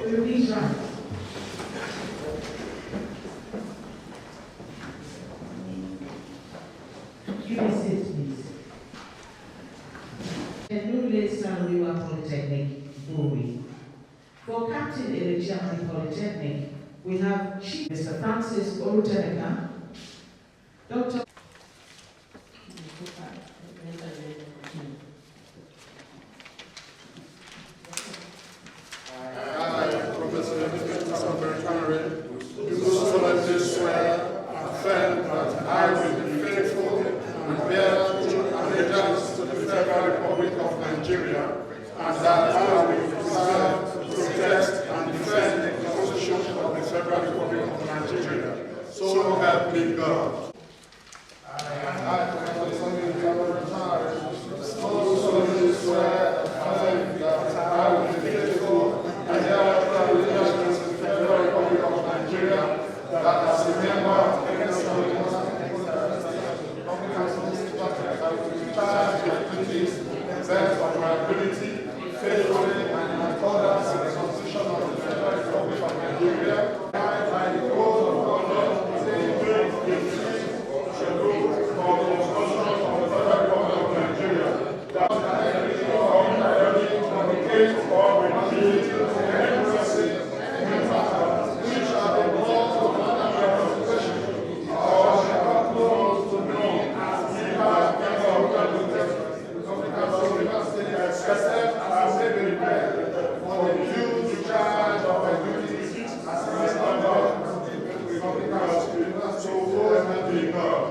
Please rise. You may sit, please. Kenule Benson Saro-Wiwa Polytechnic, Bori. For Captain Elechi Amadi Polytechnic, we have Chief Mr. Francis Oluteneka, Dr. And that I will preserve, protect, and defend the Constitution of the Federal Republic of Nigeria. So help me God. I, solemnly swear and affirm that I will be faithful and bear true allegiance to the Federal Republic of Nigeria, that as a member of the best of my ability, faithfully and in accordance with the Constitution of the Federal Republic of Nigeria, by the code of conduct, schedule for the Constitution of the Federal Republic of Nigeria, that I communicate or repeat any message, which are the laws of my representation, or shall close to me as Ibas except as may be required for the due discharge of my duties as a member of the Republic of Nigeria. So help me God.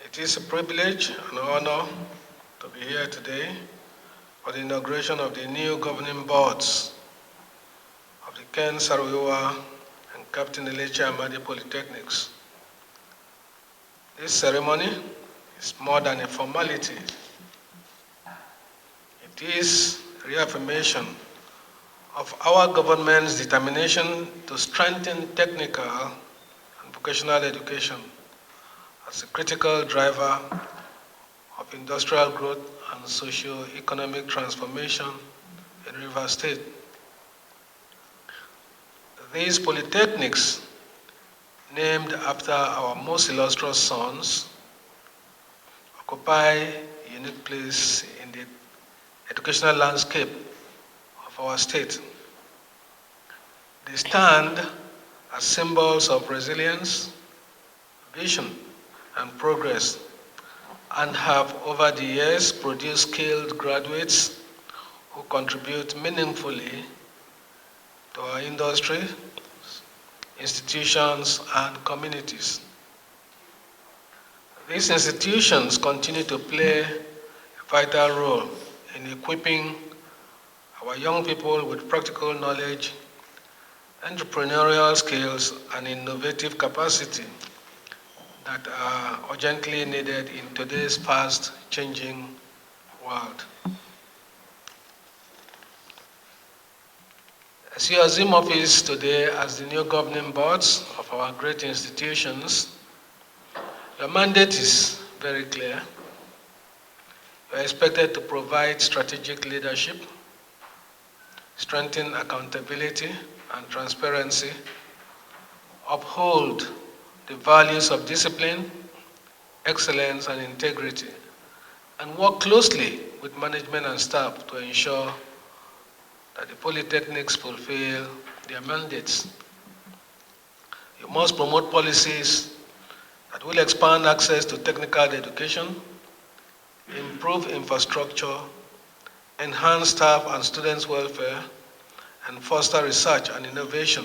It is a privilege and honor to be here today for the inauguration of the new governing boards of the Ken Saro-Wiwa and Captain Elechi Amadi Polytechnics. This ceremony is more than a formality. It is a reaffirmation of our government's determination to strengthen technical and vocational education as a critical driver of industrial growth and socio-economic transformation in Rivers State. These polytechnics, named after our most illustrious sons, occupy a unique place in the educational landscape of our state. They stand as symbols of resilience, vision, and progress, and have over the years produced skilled graduates who contribute meaningfully to our industry, institutions, and communities. These institutions continue to play a vital role in equipping our young people with practical knowledge, entrepreneurial skills, and innovative capacity that are urgently needed in today's fast-changing world. As you assume office today as the new governing boards of our great institutions, your mandate is very clear. You are expected to provide strategic leadership, strengthen accountability and transparency, uphold the values of discipline, excellence, and integrity, and work closely with management and staff to ensure that the polytechnics fulfill their mandates. You must promote policies that will expand access to technical education, improve infrastructure, enhance staff and students' welfare, and foster research and innovation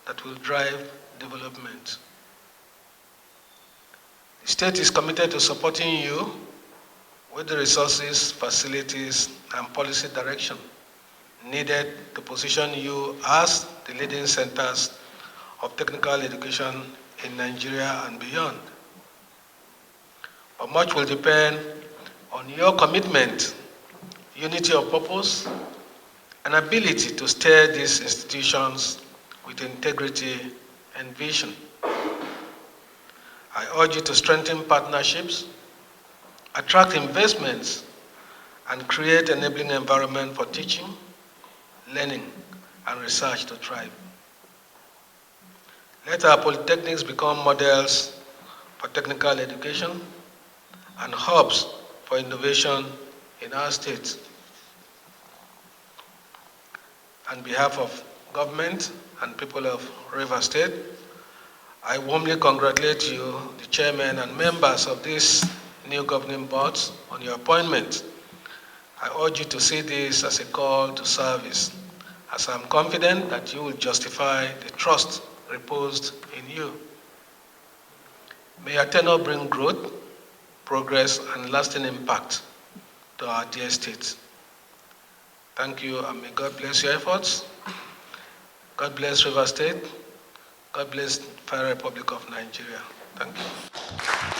that will drive development. The state is committed to supporting you with the resources, facilities, and policy direction needed to position you as the leading centers of technical education in Nigeria and beyond. But much will depend on your commitment, unity of purpose, and ability to steer these institutions with integrity and vision. I urge you to strengthen partnerships, attract investments, and create an enabling environment for teaching, learning, and research to thrive. Let our polytechnics become models for technical education and hubs for innovation in our state. On behalf of government and people of Rivers State, I warmly congratulate you, the chairman and members of these new governing boards, on your appointment. I urge you to see this as a call to service, as I'm confident that you will justify the trust reposed in you. May your tenure bring growth, progress, and lasting impact to our dear state. Thank you, and may God bless your efforts. God bless Rivers State. God bless the Federal Republic of Nigeria. Thank you.